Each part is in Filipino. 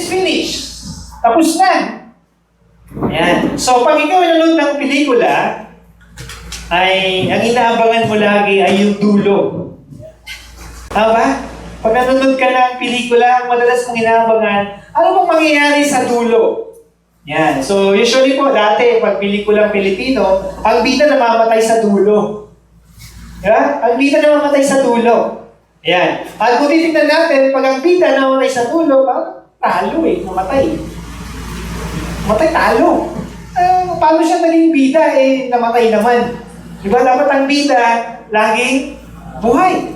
finished. Tapos na. Ayan. So, pag ikaw nanonood ng pelikula, ay ang inaabangan mo lagi ay yung dulo. Tama ba? Pag nanonood ka ng pelikula, ang madalas mong inaabangan, ano bang mangyayari sa dulo? Yan. So, usually po, dati, pag pelikulang Pilipino, ang bida namamatay sa dulo. Diba? Ang bida namamatay sa dulo. Yan. At kung titignan natin, pag ang bida namamatay sa dulo, talo namatay. Namatay, talo. Paano siya naging bida? Namatay naman. Diba? Dapat ang bida, laging buhay.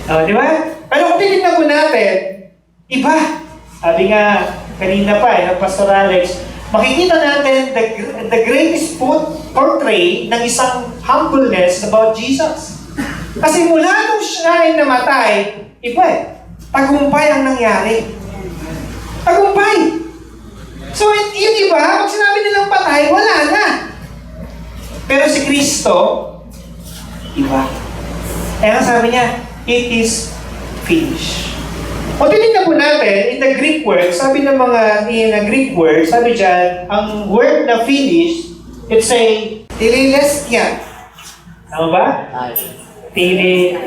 Diba? Pero kung titignan po natin, iba. Sabi nga, kanina pa, ng Pastor Alex, makikita natin the greatest portray ng isang humbleness about Jesus. Kasi mula nung siya ay namatay, iba tagumpay ang nangyari. Tagumpay! So, yung iba, pag sinabi nilang patay, wala na. Pero si Kristo, iba. Kaya sabi niya, it is finished. O tinignan po natin, in the Greek word, sabi ng mga Greek word, sabi dyan, ang word na finish, it's a telelestia. Tama ba? Telelestai.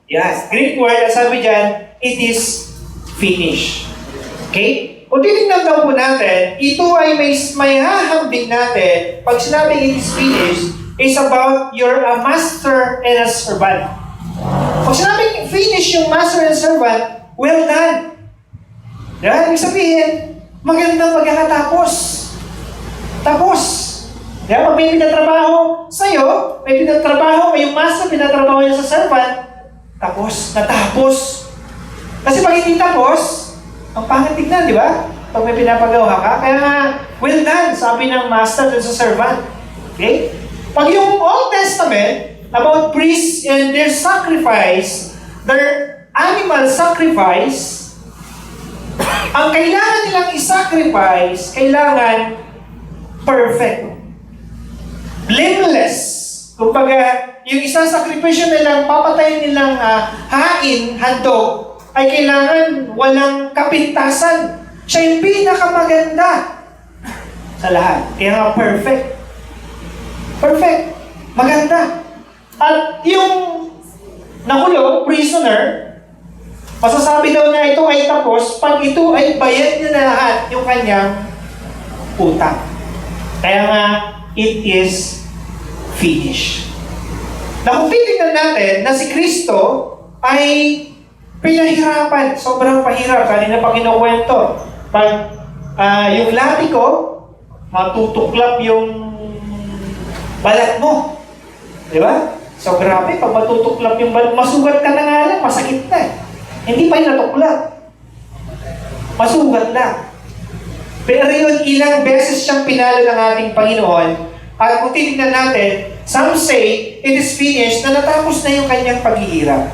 Yes. Greek word, sabi dyan, it is finished. Okay? O tinignan daw po natin, ito ay may hahambing natin, pag sinabing it is finished, is about you're a master and a servant. Pag sinabing finish yung master and servant, well done. Diba? Ibig sabihin, magandang pagkakatapos. Tapos. Diba? Pag may pinatrabaho sa'yo, may pinatrabaho, may yung master pinatrabaho niya sa servant, tapos, natapos. Kasi pag hindi tapos, ang pangit tignan, di ba? Pag may pinapagawa ka, kaya nga, well done, sabi ng master dun sa servant. Okay? Pag yung Old Testament, about priests and their sacrifice, their animal sacrifice, ang kailangan nilang i-sacrifice, kailangan perfect. Blameless. Kumbaga, yung isasakripisyo nilang, papatayin nilang hain, handog, ay kailangan walang kapintasan. Siya yung pinakamaganda sa lahat. Kaya nga perfect. Perfect. Maganda. At yung nakulong, prisoner, masasabi daw na ito ay tapos pag ito ay bayad niya na lahat yung kanyang utang. Kaya nga, it is finished. Na kung titignan natin na si Kristo ay pinahirapan, sobrang pahirap. Kanina pa kinukwento. Pag yung latiko, matutuklap yung balat mo. Di ba? So grabe, pag matutuklap yung balat, masugat ka na nga lang, masakit na. Hindi pa yung natuklap. Masugat na. Pero yun, ilang beses siyang pinalo ng ating Panginoon. At kung titignan natin, some say, it is finished, na natapos na yung kanyang paghihirap.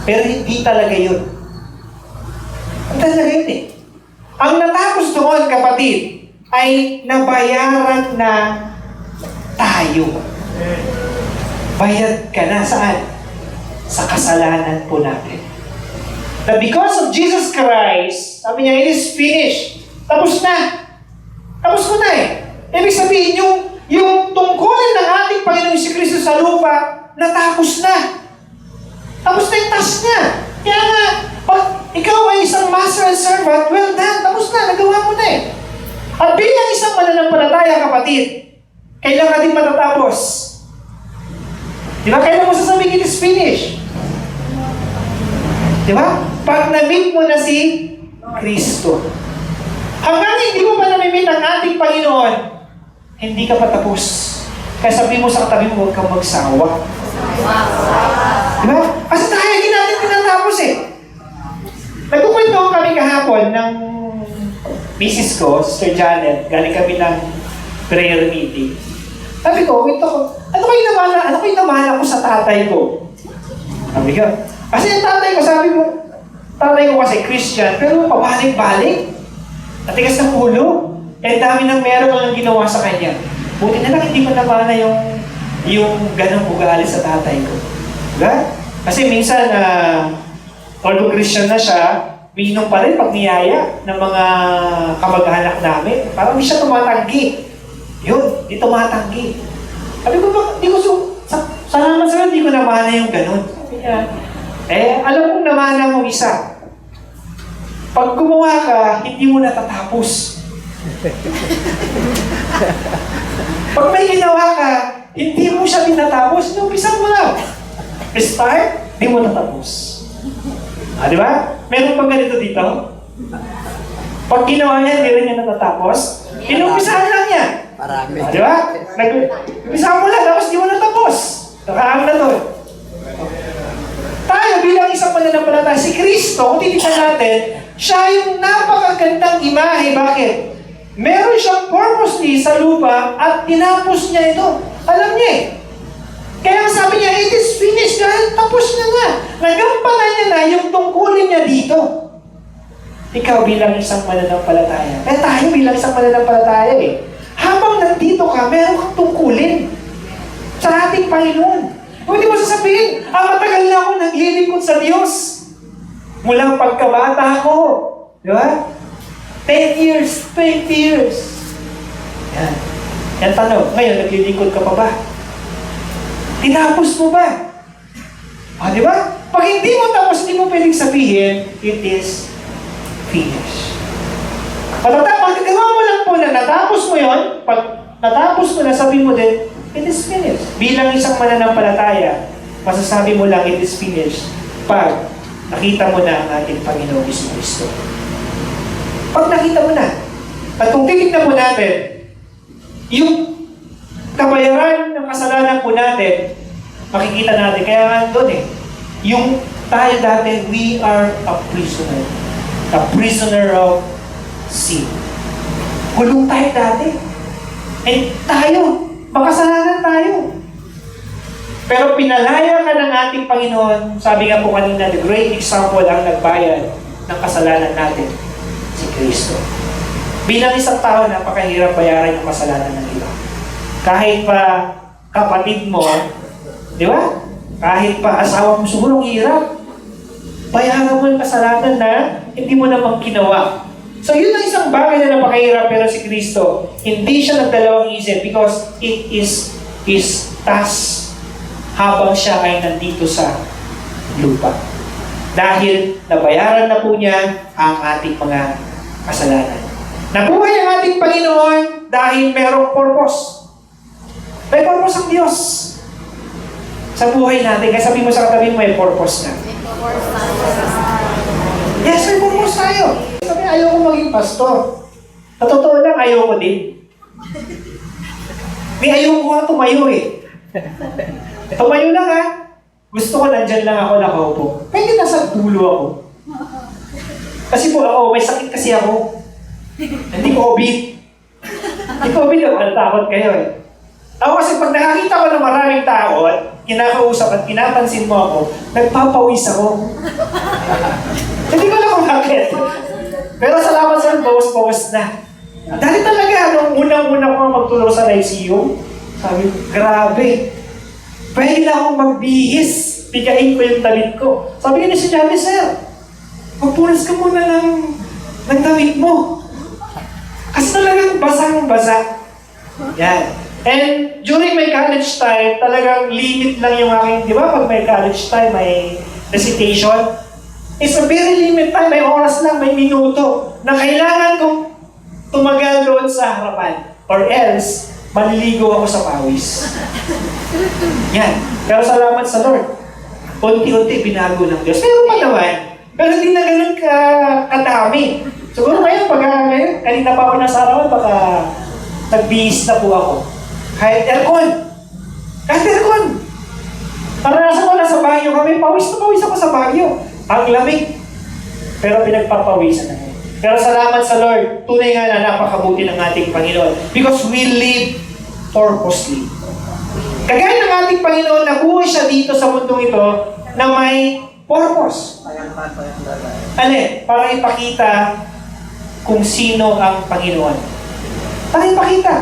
Pero hindi talaga yun. Hindi talaga yun eh. Ang natapos doon, kapatid, ay nabayaran na tayo. Bayad ka na saan? Sa kasalanan po natin. That because of Jesus Christ, sabi niya, it is finished. Tapos na. Tapos ko na eh. Ibig sabihin, yung tungkulin ng ating Panginoon si Kristo sa lupa, natapos na. Tapos na yung task niya. Kaya nga, pag ikaw ay isang master and servant, well done, tapos na, nagawa mo na eh. At bilang isang mananampalataya, kapatid, kailangan din matatapos. Di ba? Kailan mo sasabihin, it is finished. Di ba? Pag na-meet mo na si Kristo. Hanggang hindi mo pa na-meet ang ating Panginoon, hindi ka patapos. Kaya sabi mo sa katabi mo, huwag kang magsawa. Diba? Kasi tayo, hindi natin tinatapos eh. Nagkukwento kami kahapon ng misis ko, Sister Janet, galing kami ng prayer meeting. Sabi ko, ano kayo namala ko sa tatay ko? Sabi ko, kasi yung tatay ko, sabi ko, tatay ko kasi Christian, pero pabalik-balik. Natigas ng ulo. Eh, dami ng meron lang ginawa sa kanya. Buti na lang hindi ko namana yung ganong ugali sa tatay ko. Diba? Kasi minsan, although Christian na siya, umiinom pa rin pag niyaya ng mga kamag-anak namin. Parang di siya tumatanggi. Yun, di tumatanggi. Sabi ko, di ko salamat sa'yo, di ko namana yung ganun. Sabi niya, alam kong namana mo isa. Pag gumawa ka, hindi mo natatapos. Pag may ginawa ka, hindi mo siya tinatapos, inumpisa mo lang. Start, di mo natapos. Di ba? Meron pang ganito dito? Pag ginawa niya, hindi rin niya natatapos. Inumpisahan lang niya. Marami. Di ba? Umpisahan mo lang, tapos di mo natapos. Nakaang na to. Tayo bilang isang mananampalataya, si Kristo, kung titignan natin, siya yung napakagandang imahe. Bakit? Meron siyang purposely sa lupa at tinapos niya ito. Alam niya eh. Kaya sabi niya, it is finished dahil tapos na nga. Nagampanan niya na yung tungkulin niya dito. Ikaw bilang isang mananampalataya. Tayo bilang isang mananampalataya eh. Habang nandito ka, meron kang tungkulin sa ating Panginoon. Hindi mo sasabihin, matagal na ako naglilingkod sa Diyos. Mula pagkabata ko. Di ba? 10 years, 20 years. Yan. Yan tanong, ngayon naglilingkod ka pa ba? Tinapos mo ba? Di ba? Pag hindi mo tapos, hindi mo pwedeng sabihin, it is finished. Pag gagawa mo lang po na natapos mo yon, pag natapos mo na, sabi mo din, it is finished. Bilang isang mananampalataya, masasabi mo lang, it is finished. Pag nakita mo na ang ating Panginoong Kristo. Pag nakita mo na, at kung titignan mo natin, yung kabayaran ng kasalanan po natin, makikita natin. Kaya nga doon yung tayo dati, we are a prisoner. A prisoner of sin. Kulong tayo dati. Tayo, makasalanan tayo. Pero pinalaya ka ng ating Panginoon, sabi nga po kanina, the great example ang nagbayad ng kasalanan natin, si Kristo. Bilang isang tao, napakahirap bayaran yung kasalanan ng iba. Kahit pa kapatid mo, di ba? Kahit pa asawa mo, siguro hirap. Bayaran mo yung kasalanan na hindi mo namang ginawa. So yun ang isang bagay na napakahirap, pero si Kristo, hindi siya nagdalawang isip because it is His task habang siya ay nandito sa lupa. Dahil nabayaran na po niya ang ating mga kasalanan. Nabuhay ang ating Panginoon dahil merong purpose. May purpose ang Diyos sa buhay natin. Kaya sabi mo sa katabi mo, may purpose na. Yes, may purpose tayo. Sabi, ayaw ko maging pastor. Sa totoo lang, ayaw ko din. Ayaw ko nga tumayo eh. Tumayo lang ha. Gusto ko nandyan lang ako nakaupo. Pwede nasa dulo ako. Kasi po ako, may sakit kasi ako. Hindi ko obit. Hindi ko obit, takot kayo eh. Ako kasi pag nakakita ko ng maraming tao at kinakausap at pinapansin mo ako, nagpapawis ako. Hindi ko alam kung bakit. Pero salamat sa bawas-bawas na. Dahil talaga, nung unang-una ko magtulong sa ICU, sabi ko, grabe. Pwede na akong magbihis. Pigain ko yung damit ko. Sabi ko na si Johnny, sir, magpunas ka muna ng damit mo. Kasi talagang basang-basa. Yan. And during my college time, talagang limit lang yung aking, di ba? Pag may college time, may recitation. It's a very limit time. May oras lang, may minuto na kailangan kong tumagal doon sa harapan. Or else, maliligo ako sa pawis. Yan. Pero salamat sa Lord. Unti-unti binago ng Diyos. Pero pa naman, pero hindi na ganun kadami. Siguro ngayon, ngayon, kanina pa ako nasa arawan, baka nagbihis na po ako. Kahit aircon. Naranasan ko na sa Baguio kami, pawis na pawis ako sa Baguio. Ang lamig. Pero pinagpapawisan na ngayon. Pero salamat sa Lord, tunay nga na napakabuti ng ating Panginoon. Because we live purposely. Kagaya ng ating Panginoon, nabuhay siya dito sa mundong ito na may purpose. Alin? Para ipakita kung sino ang Panginoon. Para ipakita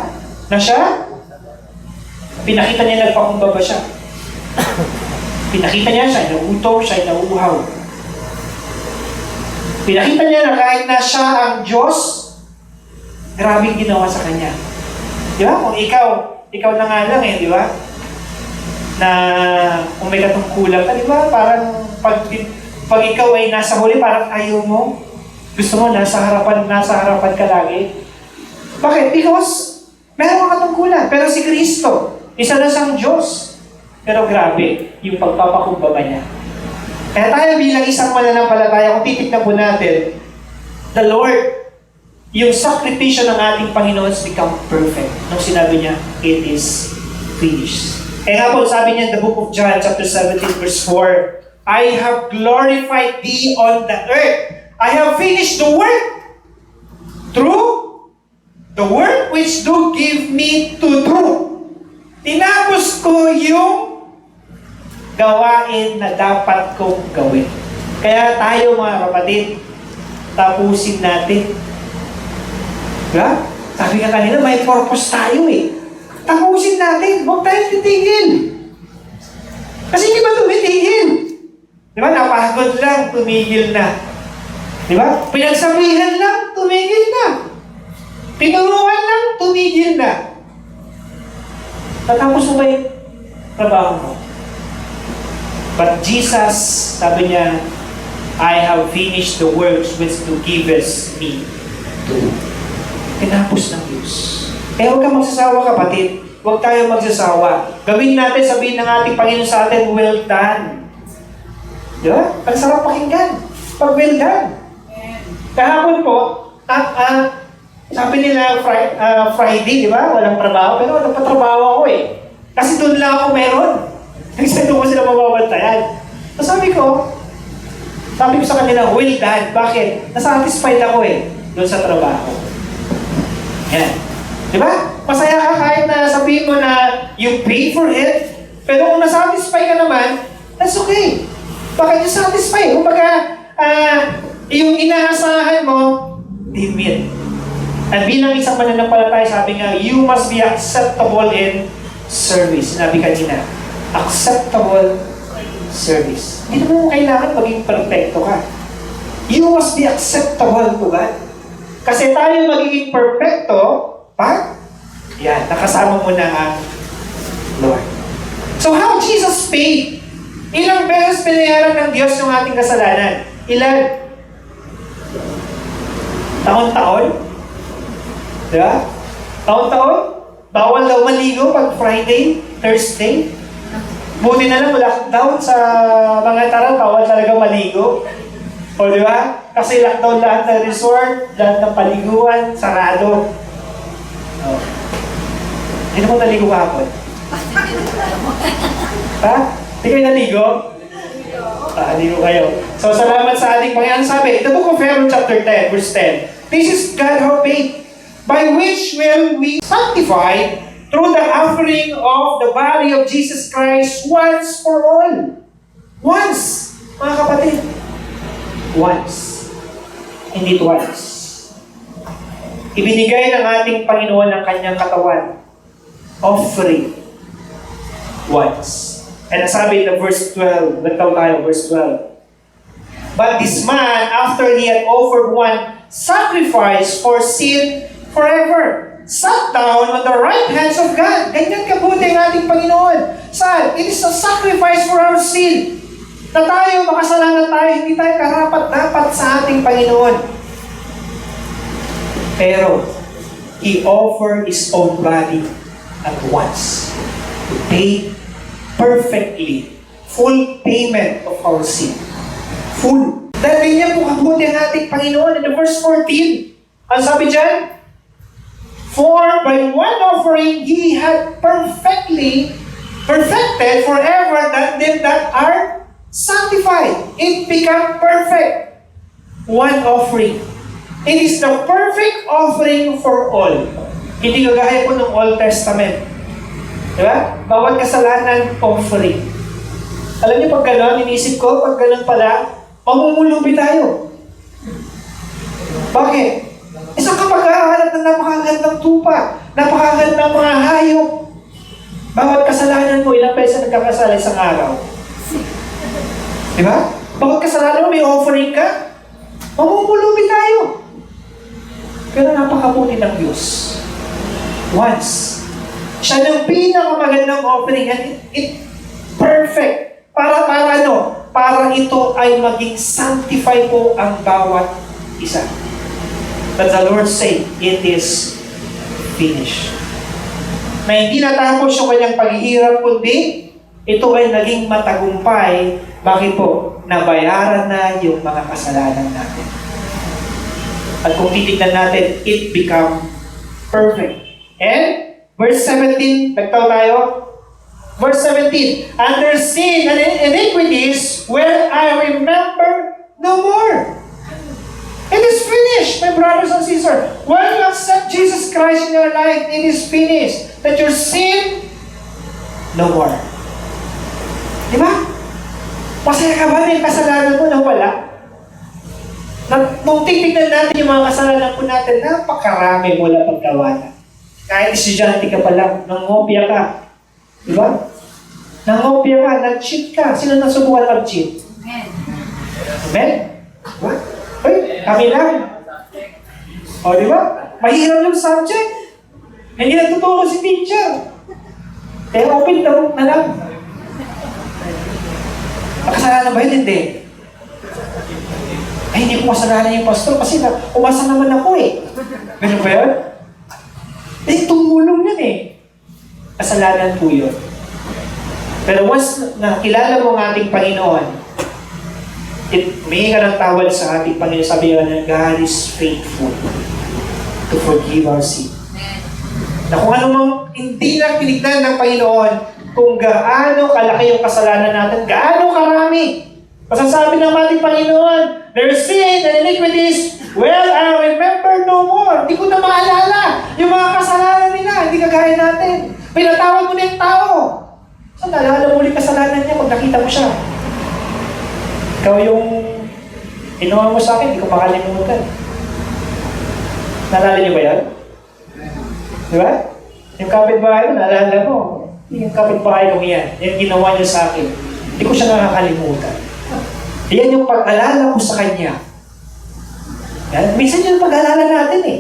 na siya, pinakita niya nagpakumbaba siya. Pinakita niya siya, nauuto, siya nauuhaw. Pinakita niya na kahit na siya ang Diyos, grabe ginawa sa kanya. Di ba? Kung ikaw na nga lang di ba? Na kung may katungkulan ka, di ba? Parang pag ikaw ay nasa huli, parang ayaw mo. Gusto mo, nasa harapan ka lagi. Bakit? Because meron kang katungkulan. Pero si Kristo, isa na siyang Diyos. Pero grabe, yung pagpapakumbaba niya. Kaya tayo bilang isang mananampalataya, kung titignan po natin, the Lord, yung sakripisyo ng ating Panginoon has become perfect. Nung sinabi niya, it is finished. Kaya nga po, sabi niya in the book of John, chapter 17, verse 4, I have glorified thee on the earth. I have finished the work through the work which do give me to do. Tinapos ko yung gawain na dapat kong gawin. Kaya tayo mga kapatid, tapusin natin. Diba? Sabi nga kanina, may purpose tayo Tapusin natin. Huwag tayong titigil. Kasi hindi ba tumitigil? Diba? Napagod lang, tumigil na. Diba? Pinagsabihan lang, tumigil na. Tinuruan lang, tumigil na. Natapos mo ba yung trabaho mo? But Jesus, sabi niya, I have finished the works which thou givest me to do. Tinapos ng Diyos. Kaya huwag kang magsasawa, kapatid. Huwag tayo magsasawa. Gawin natin, sabihin ng ating Panginoon sa atin, well done. Di ba? Ang sarap pakinggan. Pag well done. Kahapon po, sabi nila Friday, di ba? Walang trabaho. Pero nagpatrabaho ako Kasi doon lang ako meron. Kasi doon ko sila mababantayan. So sabi ko sa kanila, well done. Bakit? Nasatisfied ako doon sa trabaho. Yan. Di ba? Masaya ka kahit na sabihin mo na you pay for it. Pero kung nasatisfy ka naman, that's okay. Bakit you satisfy? Kumbaga, yung inaasahan mo, they meet. At bilang isang mananampalataya, sabi nga, you must be acceptable in service. Sinabi kanina, acceptable service. Hindi mo kailangan maging perfecto ka. You must be acceptable to God. Kasi tayo magiging perfecto, nakasama mo na ang Lord. So how Jesus paid? Ilang beses pinayaran ng Diyos yung ating kasalanan? Ilan? Taon-taon? Diba? Taon-taon? Bawal daw maligo pag Friday, Thursday. Buti na lang lockdown sa mga tara, bawal talaga maligo. O di ba? Kasi lockdown lahat ng resort, lahat ng paliguan, sarado. Oh. Hindi mo naligo kahapon? Ha? Hindi kayo naligo? Naligo kayo. So, salamat sa ating Panginoon. Sabi, the book of Hebrews chapter 10, verse 10. This is God our faith, by which will we sanctify through the offering of the body of Jesus Christ once for all. Once, mga kapatid. Once. Hindi twice. Ibinigay ng ating Panginoon ang kanyang katawan. Offering. Once. And nasabi in the verse 12, nagtaw tayo, verse 12. But this man, after he had offered one sacrifice for sin forever, sat down on the right hands of God. Ganyan kabuti ang ating Panginoon. Saan? It is a sacrifice for our sin. Na tayo, makasalanan tayo, hindi tayo karapat-dapat sa ating Panginoon. Pero, He offered His own body at once to pay perfectly, full payment of our sin. Full. Dahil niya po kabuti ang ating Panginoon. In the verse 14, ang sabi dyan, for by one offering, He had perfected forever them that are sanctified. It became perfect. One offering. It is the perfect offering for all. Hindi kagaya po ng Old Testament. Diba? Bawat kasalanan, offering. Alam niyo pag gano'n, inisip ko, pag gano'n pala, mamumulubi tayo. Bakit? Isang kapag-aahalap ng napakagandang tupa, napakagandang mga hayop. Bawat kasalanan mo, ilang beses nagkakasala isang araw. Diba? Bawat kasalanan mo, may offering ka. Mamumulubi tayo. Pero napakabuti ng Diyos. Once, siya ng pinakamagandang offering and it perfect. Para ano? Para ito ay maging sanctify po ang bawat isa. But the Lord said, it is finished. Na hindi natapos yung kanyang paghihirap, kundi ito ay naging matagumpay. Bakit po? Nabayaran na yung mga kasalanan natin. At kung titignan natin, it become perfect. And verse 17, nagtaw tayo. Verse 17, under sin and iniquities, where I remember no more. It is finished, my brothers and sisters. When you accept Jesus Christ in your life, it is finished. That your sin, no more. Di ba? Masaya ka ba na yung kasalanan mo na wala? Nung titignan natin yung mga kasalanan po natin, napakarami mula paggawa na. Kahit estudyante ka pa lang, nangopya ka. Di ba? Nangopya ka, nag-cheat ka. Sino nasubukan mag-cheat? Amen? Diba? Hey, kami lang. O, di ba? Mahirap yung subject. Hindi natutulong si teacher. Kaya open the book na lang. Makasalanan ba yun? Hindi. Ay, hindi ko masalanan yung pastor kasi umasa naman ako eh. Ganun ba yun? Eh, tumulong yun eh. Kasalanan po yun. Pero once nakilala mo ang ating Panginoon, may ka ng tawad sa ating Panginoon, sabi na God is faithful to forgive our sin. Na kung anumang hindi na pinignan ng Panginoon, kung gaano kalaki yung kasalanan natin, gaano karami. Masasabi ng ating Panginoon, their sin and iniquities, well, I remember no more. Hindi ko na maalala yung mga kasalanan nila, hindi kagaya natin. Pinatawad mo na yung tao. Saan naalala mo ulit kasalanan niya pag nakita mo siya? Ikaw yung inuha mo sa akin, hindi ko makalimutan. Naalala niyo ba yan? Di ba? Yung kapitbahay mo, naalala mo. Yung kapitbahay ko yan. Yung ginawa niya sa akin. Hindi ko siya nakakalimutan. Yan yung pag-alala ko sa kanya. Yan. Minsan yung pag-alala natin eh.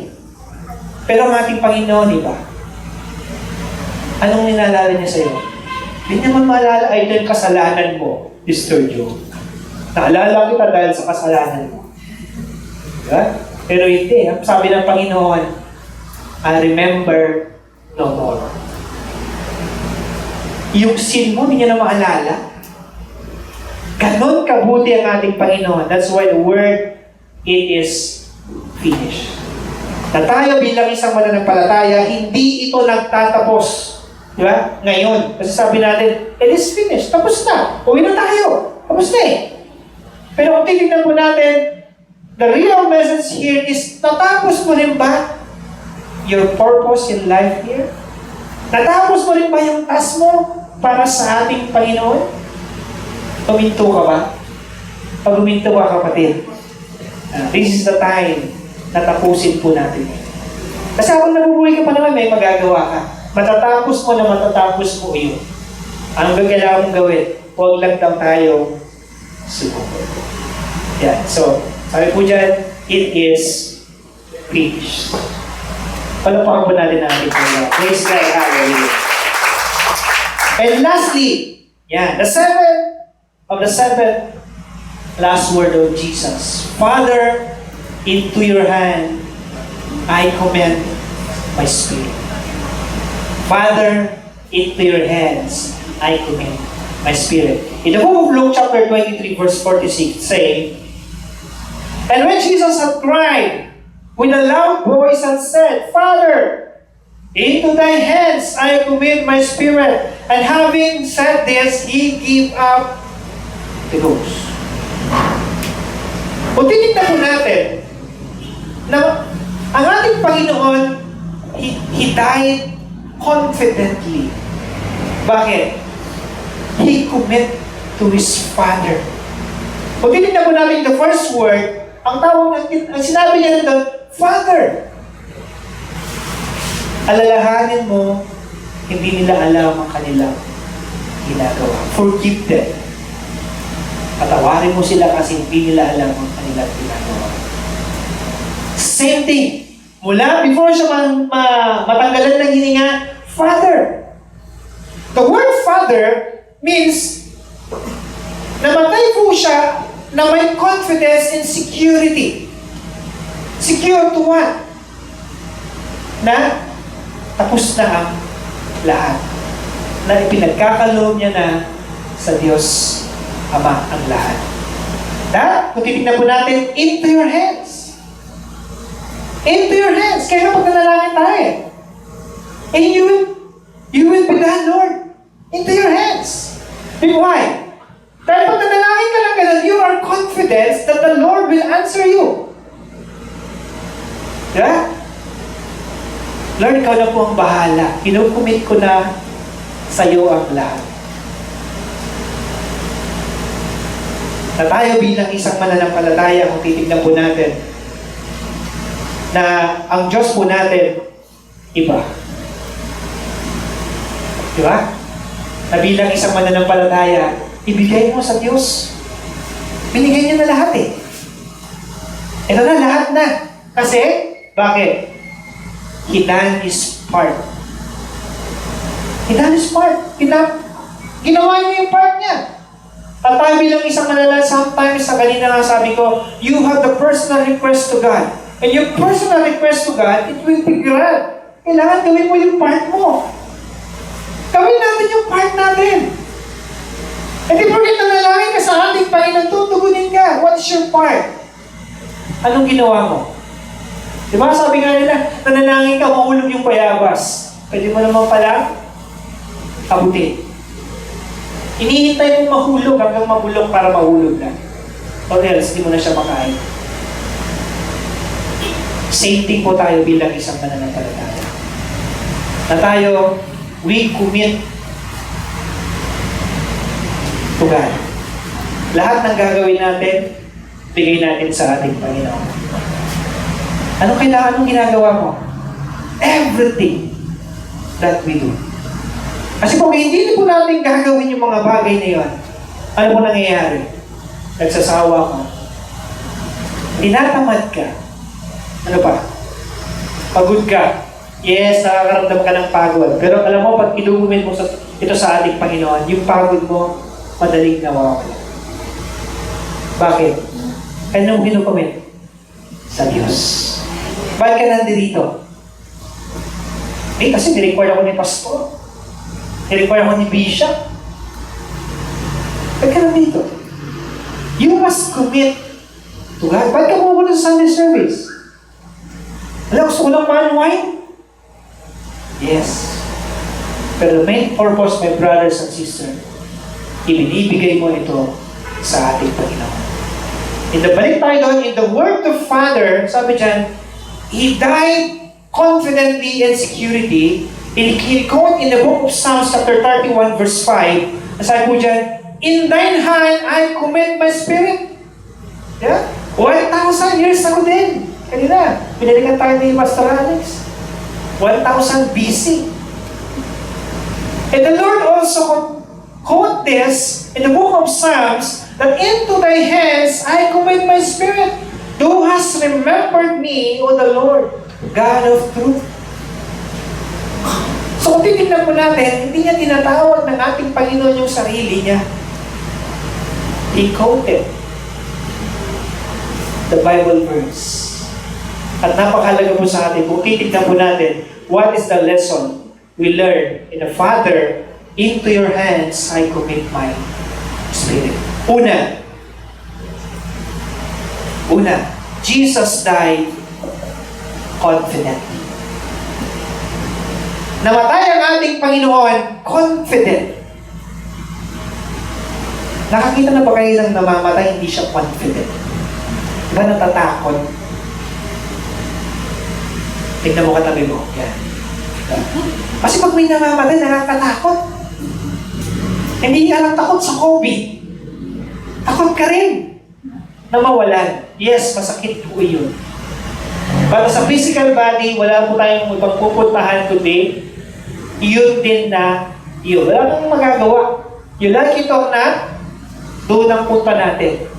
Pero ang ating Panginoon, di ba? Anong ninaalala niya sa'yo? Hindi naman maalala, ay ito yung kasalanan mo, Mr. Joe. Naalala kita dahil sa kasalanan mo. Diba? Pero hindi. Sabi ng Panginoon, I remember no more. Yung sin mo, hindi niya na maalala. Ganon kabuti ang ating Panginoon. That's why the word, it is finished. Na tayo bilang isang mananampalataya, hindi ito nagtatapos. Diba? Ngayon. Kasi sabi natin, it is finished. Tapos na. Uwi na tayo. Tapos na eh. Pero kung titignan po natin, the real message here is, natapos mo rin ba your purpose in life here? Natapos mo rin ba yung task mo para sa ating Panginoon? Huminto ka ba? Pag huminto ka, kapatid, this is the time na tapusin po natin. Kasi habang nabubuhay ka pa naman, may magagawa ka. Matatapos mo na matatapos mo yun. Ang kailangan mong gawin, huwag lang daw tayo subukan. Yeah, so, sabi po dyan, it is finished. Palapakan po natin natin po. Praise God, hallelujah. And lastly, yeah, the seventh last word of Jesus. Father, into your hand, I commend my spirit. Father, into your hands, I commend my spirit. In the book of Luke chapter 23 verse 46 saying, and when Jesus had cried with a loud voice and said, Father, into thy hands I commit my spirit. And having said this, he gave up the ghost. Kung titignan po natin, na ang ating Panginoon, He died confidently. Bakit? He commit to His Father. Kung titignan po natin the first word, ang sinabi niya doon, Father. Alalahanin mo, hindi nila alam ang kanilang ginagawa. Forgive them. Patawarin mo sila kasi hindi nila alam ang kanilang ginagawa. Same thing. Mula before siya matanggalan ng hininga, Father. The word Father means namatay po siya na may confidence and security. Secure to what? Na tapos na ang lahat. Na ipinagkakaloob niya na sa Diyos Ama ang lahat. That, kung titignan po natin, into your hands. Into your hands. Kaya kapag nanalangin tayo. And you will be done, Lord. Into your hands. And why? Dahil pag nanalangin ka lang ganun, you are confident that the Lord will answer you. Diba? Lord, ikaw na po ang bahala. Kinukumit ko na sa iyo ang lahat. Na tayo bilang isang mananampalataya, kung titignan po natin, na ang Diyos po natin, iba. Diba? Na bilang isang mananampalataya, ibigay mo sa Diyos. Binigay niya na lahat eh. Ito na, lahat na. Kasi, bakit? He done his part. He done his part. Ginawa niya yung part niya. At tayo bilang isang mananampalataya, sometimes, sa kanina nga sabi ko, you have the personal request to God. And your personal request to God, it will be grand. Kailangan gawin mo yung part mo. Gawin natin yung part natin. And di porket nanalangin ka sa ating Panginoon, tutugunin ka. What is your part? Anong ginawa mo? Diba sabi nga nila, nanalangin ka, mahulog yung bayabas. Pwede mo naman pala abutin. Inihintay mong mahulog hanggang mabulok para mahulog na. Or else, di mo na siya makain. Same thing po tayo bilang isang mananampalataya. Na tayo, we commit to God. Lahat ng gagawin natin, bigay natin sa ating Panginoon. Anong ginagawa mo? Everything that we do. Kasi kung hindi po natin gagawin yung mga bagay na yun, ano po nangyayari? Nagsasawa ka. Tinatamad ka. Ano pa? Pagod ka. Yes, nakakaramdam ka ng pagod. Pero alam mo, pag ilugumit mo ito sa ating Panginoon, yung pagod mo, madaling nawawala. Bakit? Kaya nung ginukumit? Sa Diyos. Bakit ka nandito? Kasi nirequire ako ni Pastor. Nirequire ako ni Bishop. Bakit ka nandito? You must commit to God. Bakit ka pumunta sa Sunday service? Alam, gusto ko lang man wine? Yes. Pero the main purpose, my brothers and sisters, ibinibigay mo ito sa ating Panginoon. Balik tayo doon, in the word of Father, sabi dyan, He died confidently in security. He quote in the book of Psalms chapter 31 verse 5, sabi po dyan, in thine hand I commit my spirit. Yeah? 1,000 years ago din. Kanina, pinalikan tayo ni Pastor Alex. 1,000 BC. And the Lord also quote this in the book of Psalms, that into thy hands I commit my spirit. Thou hast remembered me, O the Lord, God of truth. So kung titignan po natin, hindi niya tinatawag ng ating Panginoon yung sarili niya. He quoted the Bible verse. At napakahalaga po sa atin, kung titignan po natin, what is the lesson we learn in the Father, into your hands I commit my spirit. Una, Jesus died confidently. Namatay ang ating Panginoon confident. Nakakita na ba kayo ng namamatay, hindi siya confident? Diba natatakot? Tignan mo katabi mo. Yan. Kasi pag may namamatay, nakakatakot. Hindi ka lang takot sa COVID. Takot ka rin na mawalan. Yes, masakit po yun. Pero sa physical body, wala po tayong ibang pupuntahan today. Yun din na yun. Wala nang magagawa. You like it or not, doon ang punta natin.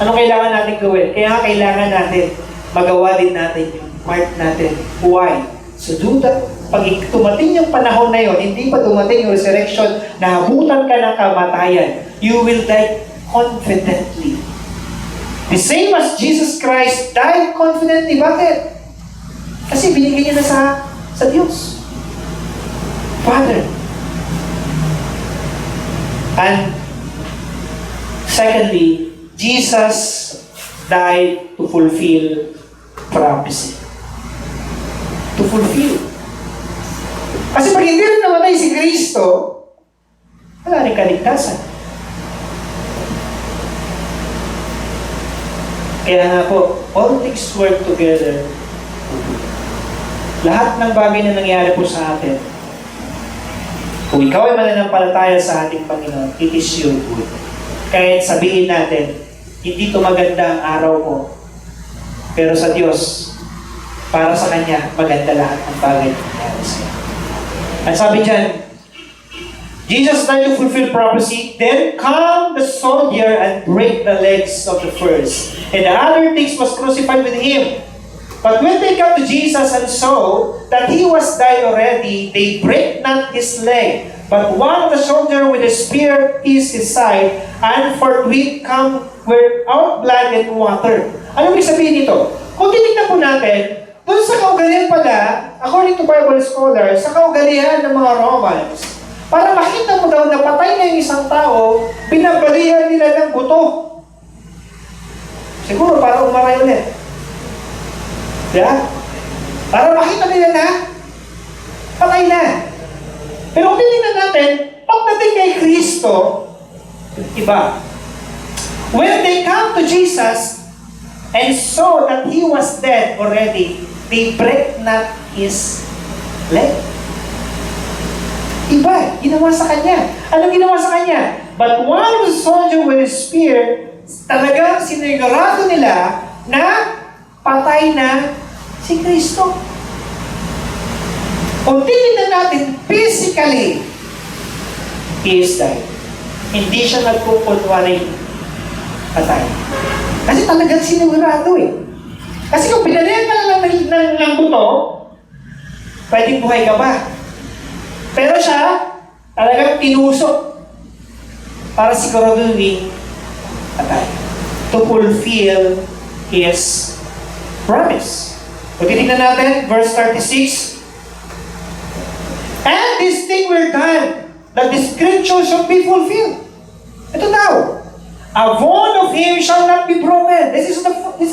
Ano kailangan natin gawin? Kaya kailangan natin magawa din natin yung part natin. Why? So do that. Pag tumating yung panahon na yon, hindi pa dumating yung resurrection, nahabutan ka ng kamatayan, you will die confidently. The same as Jesus Christ died confidently. Bakit? Kasi binigay niya na sa Diyos. Father. And secondly, Jesus died to fulfill prophecy. To fulfill. Kasi pag hindi rin namatay si Kristo, wala rin kaligtasan. Kaya nga po, all things work together. Lahat ng bagay na nangyari po sa atin, kung ikaw ay mananampalataya sa ating Panginoon, it is your good. Kahit sabihin natin, hindi ito maganda ang araw ko, pero sa Diyos, para sa Kanya, maganda lahat ng bagay na nangyari sa'yo. At sabi dyan, Jesus died to fulfill prophecy, then come the soldier and break the legs of the first, and the other things was crucified with him. But when they come to Jesus and saw that he was died already, they break not his leg, but one of the soldier with a spear pierced his side, and forthwith come were out blood and water. Ano ibig sabihin nito? Kung titignan po natin, doon sa kaugalian pala, according to Bible scholars, sa kaugalian ng mga Romans, para makita mo daw na patay na yung isang tao, pinabalihan nila ng buto. Siguro para umaray ulit. Yeah? Para makita nila na patay na. Pero kung titignan natin, pagdating kay Kristo, iba. When they come to Jesus and saw that he was dead already, they break not his leg. Iba, ginawa sa kanya. Anong ginawa sa kanya? But one of the soldier with a spear, talagang sinigurado nila na patay na si Kristo. Kung titignan natin physically, he is died. Hindi siya nagkukunwari patay. Kasi talagang sinigurado eh. Kasi kung pinalayan ka lang ng buto, pwedeng buhay ka ba? Pero siya, talagang tinusok para siguraduhin patay. To fulfill his promise. Kung titignan natin, verse 36, and this thing were done, that the scripture should be fulfilled. Ito daw, a bone of him shall not be broken. This is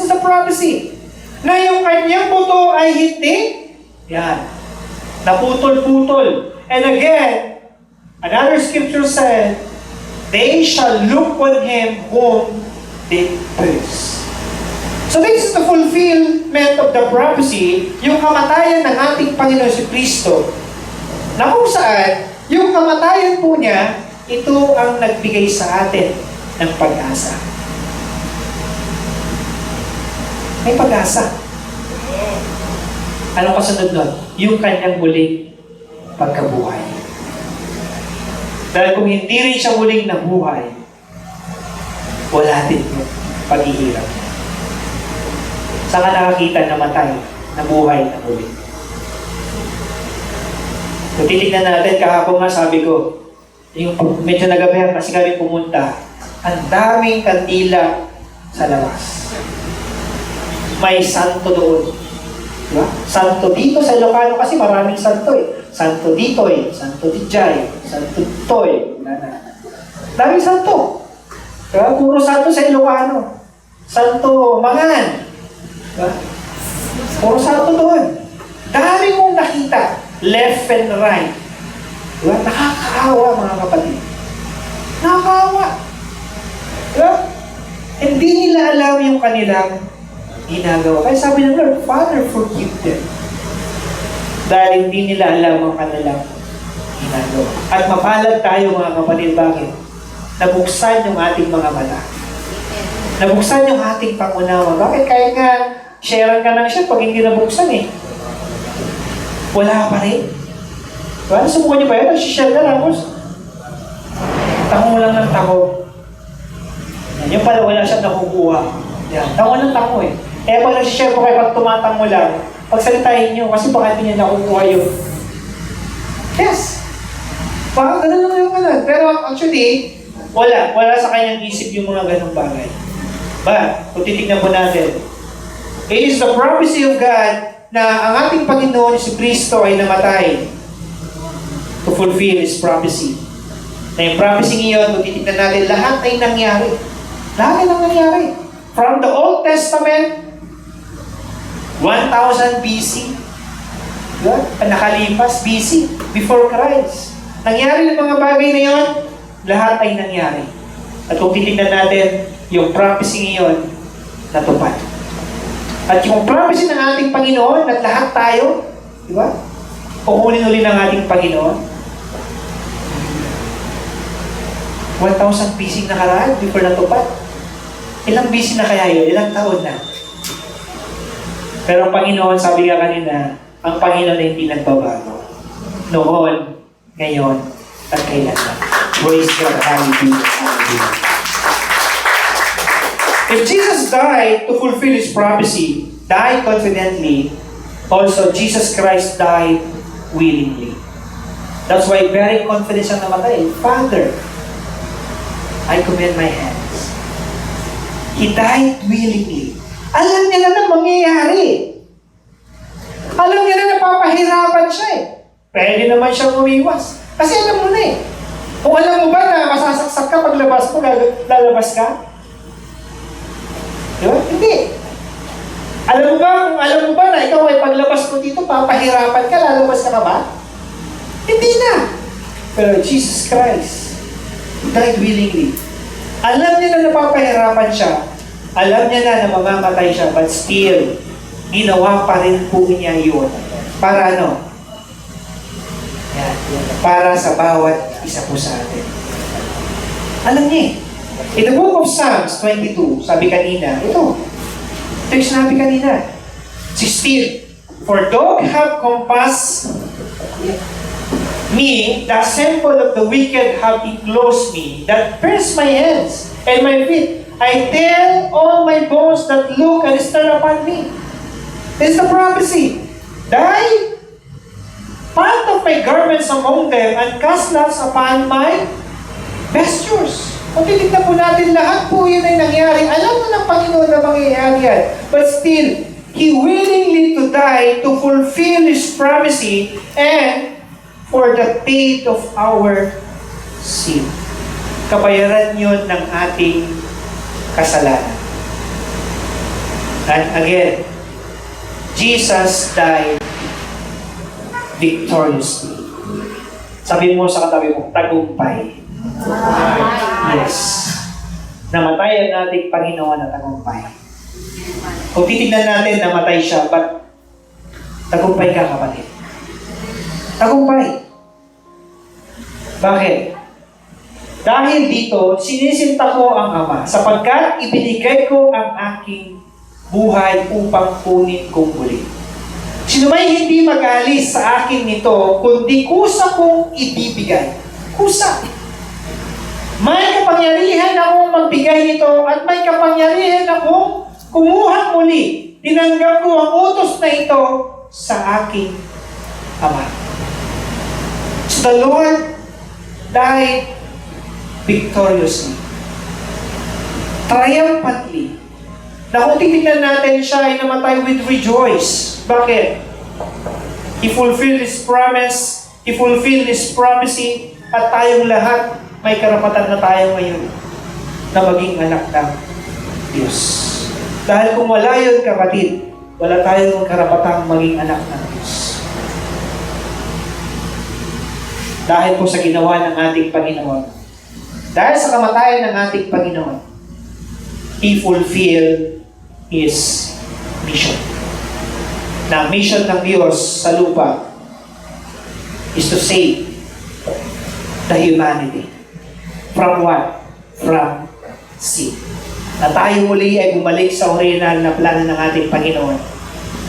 the prophecy. Na yung kanyang buto ay hindi, yan, naputol-putol. And again, another scripture said, they shall look on him whom they pierced. So this is the fulfillment of the prophecy, yung kamatayan ng ating Panginoon si Kristo, na kung saan, yung kamatayan po niya, ito ang nagbigay sa atin ng pag-asa. May pag-asa. Anong kasunod nun? Yung kanyang muling pagkabuhay. Dahil kung hindi rin siya muling nabuhay, wala din yung paghihirap. Saan ka nakakita na matay, nabuhay na muli? Kung titignan natin, kahapon nga sabi ko, yung medyo nagabihan kasi kami pumunta, ang daming kandila sa labas. May santo doon. Diba? Santo dito sa Ilocano kasi maraming santo eh. Santo Ditoy, Santo Dijay, Santo Toy. Daming santo. Diba? Puro santo sa Ilocano. Santo Mangan. Diba? Puro santo doon. Dami mong nakita. Left and right. Diba? Nakakaawa mga kapatid. Nakakaawa. Diba? Hindi nila alam yung kanilang ginagawa. Kaya sabi ng Lord, Father, forgive them. Dahil hindi nila alam ang kanilang ginagawa. At mapalad tayo mga kapatid, bakit? Nabuksan yung ating mga mata. Nabuksan yung ating pangunawa. Bakit? Kaya nga, sharean ka ng siya pag hindi nabuksan eh. Wala pa rin. Diba? Subukan niyo ba yun? Nagsishare ka lang. Tango lang ng tango. Yung pala wala siyang nakukuha. Yan. Tango ng tango eh. Kaya pag nagsishare po kayo, pag tumatang mo lang, pagsalitain nyo, kasi baka hindi niya nakukuha yun. Yes! Baka ganun lang yung ganun. Pero actually, wala sa kanyang isip yung mga ganung bagay. But, kung titignan po natin, it is the prophecy of God na ang ating Panginoon si Kristo ay namatay to fulfill His prophecy. Na yung prophecy ngayon, kung titignan natin, lahat ay nangyari. Lahat ay nangyari. From the Old Testament, 1000 BC, diba? Nakalipas BC, before Christ. Nangyari ng mga bagay na yun, lahat ay nangyari. At kung titignan natin, yung prophecy ngayon, natupad. At yung prophecy ng ating Panginoon, at lahat tayo, di ba? Kukunin-uli ng ating Panginoon. 1000 BC nakaraan before natupad. Ilang BC na kaya yun? Ilang taon na? Pero ang Panginoon, sabi nga kanina, ang Panginoon ay hindi nagbabago. Noon, ngayon, at kailanman. Praise God. Hallelujah. Hallelujah. If Jesus died to fulfill His prophecy, died confidently, also Jesus Christ died willingly. That's why very confident siya namatay. Father, I commend my hands. He died willingly. Alam niya na mangyayari. Alam niya na napapahirapan siya eh. Pwede naman siyang umiwas. Kasi alam mo na eh. Kung alam mo ba na masasaksak ka paglabas mo, lalabas ka? Diba? Hindi. Alam mo ba na ikaw ay paglabas mo dito, papahirapan ka, lalabas ka ba? Hindi na. Pero Jesus Christ died willingly. Alam niya na napapahirapan siya. Alam niya na mamamatay siya, but still, ginawa pa rin po niya yun. Para ano? Yan. Para sa bawat isa po sa atin. Alam niya eh. In the book of Psalms 22, sabi kanina, ito yung sinabi kanina, 16, for dog have compassed me, the simple of the wicked have enclosed me, that pierced my hands and my feet. I tell all my bones that look and stare upon me. This is the prophecy. Die, part of my garments among them, and cast lots upon my vestures. Kung titignan po natin, lahat po yun ay nangyari. Alam na ng Panginoon na mangyayari yan. But still, He willingly to die to fulfill His prophecy and for the payment of our sin. Kabayaran yun ng ating kasalanan. And again, Jesus died victoriously. Sabi mo sa katabi mo, tagumpay. Yes. Namatay ang ating Panginoon na tagumpay. Kung titignan natin, namatay siya, but tagumpay ka, kapatid. Tagumpay. Bakit? Dahil dito, sinisinta ko ang Ama, sapagkat ibinigay ko ang aking buhay upang kunin kong muli. Sino may hindi mag-alis sa akin nito, kundi kusa kong ibibigay. Kusa. May kapangyarihan akong magbigay nito at may kapangyarihan akong kumuha muli. Tinanggap ko ang utos na ito sa aking Ama. So the Lord died victoriously. Triumphantly. Na kung titignan natin siya ay namatay with rejoice. Bakit? He fulfilled His promise, He fulfilled His prophecy, at tayong lahat may karapatan na tayo ngayon na maging anak ng Diyos. Dahil kung wala yun, kapatid, wala tayong karapatang maging anak ng Diyos. Dahil po sa ginawa ng ating Panginoon. Dahil sa kamatayan ng ating Panginoon, He fulfilled His mission. Na mission ng Diyos sa lupa is to save the humanity. From what? From sin. Na tayo muli ay bumalik sa original na plano ng ating Panginoon.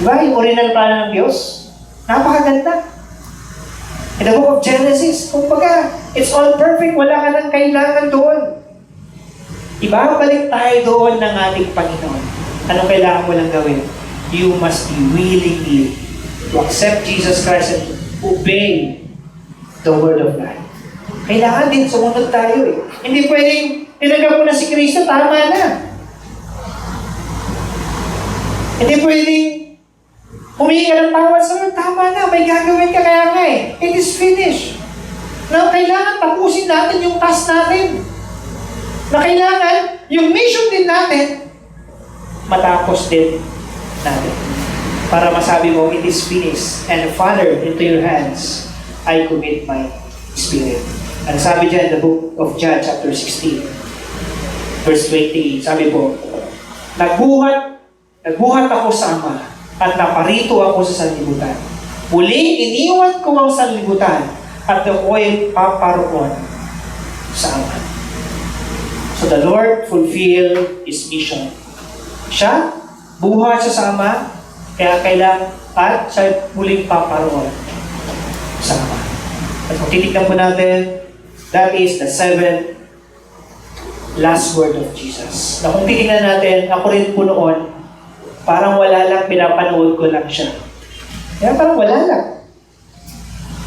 Diba? Yung original plano ng Diyos? Napakaganda. In the book of Genesis, kumbaga, it's all perfect. Wala ka nang kailangan doon. Ibabalik tayo doon ng ating Panginoon. Anong kailangan mo lang gawin? You must be willingly to accept Jesus Christ and obey the Word of God. Kailangan din sumunod tayo eh. Hindi pwedeng tinanggap mo na si Kristo, tama na. Hindi pwedeng humingi ka ng tawad sa Lord, tama na, may gagawin ka kaya nga eh. It is finished. Na kailangan tapusin natin yung task natin. Na kailangan yung mission din natin matapos din natin. Para masabi mo, it is finished. And Father, into your hands, I commit my spirit. Ang sabi dyan in the book of John, chapter 16, verse 20, sabi po, Nagbuhat ako sa Ama, at naparito ako sa sanlibutan. Muling iniwan ko ang sanlibutan, at ako'y paparoon sa Ama. So the Lord fulfilled His mission. Siya, buhat siya sa Ama, kaya kailangan, at siya muling paparoon sa Ama. At kung titignan po natin, that is the seventh last word of Jesus. Na kung titignan natin, ako rin po noon, parang wala lang, pinapanood ko lang siya. Kaya parang wala lang.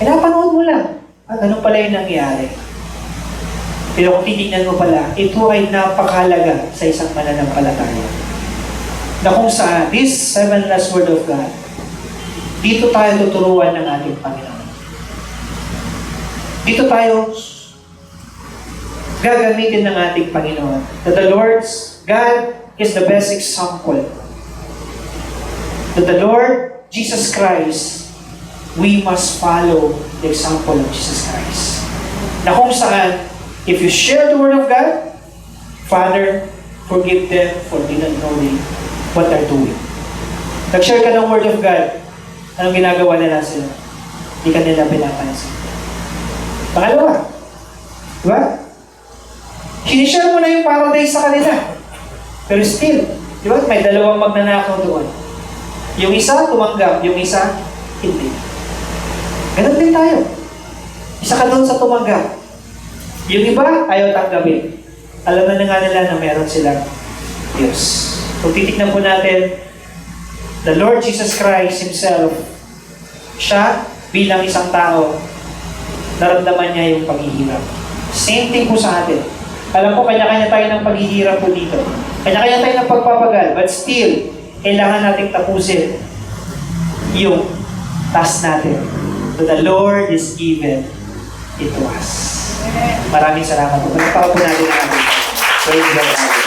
Pinapanood mo lang. At ano pala yung nangyari? Pero kung titignan mo pala, ito ay napakahalaga sa isang mananampalataya. Na kung saan, this seven last word of God, dito tayo tuturuan ng ating Panginoon. Dito tayo gagamitin ng ating Panginoon. That the Lord's God is the best example. That the Lord Jesus Christ, we must follow the example of Jesus Christ. Na kung saan, if you share the Word of God, Father, forgive them for not knowing what they're doing. Nag-share ka ng Word of God, anong ginagawa nila sila? Hindi ka nila pinapansin. Pangalawa, diba? Sinishare mo na yung paradise sa kanila. Pero still, di ba? May dalawang magnanakaw doon. Yung isa tumanggap, yung isa hindi. Ganun din tayo. Isa ka doon sa tumanggap. Yung iba, ayaw tanggapin. Alam na nga nila na meron silang Diyos. Kung titignan po natin, the Lord Jesus Christ Himself, siya bilang isang tao, naramdaman niya yung paghihirap. Same thing po sa atin. Alam ko, kanya-kanya tayo ng paghihirap po dito. Kanya-kanya tayo ng pagpapagal. But still, kailangan nating tapusin yung task natin. So the Lord is given it to us. Maraming salamat po. Pagpapako po natin ang ating. Praise God.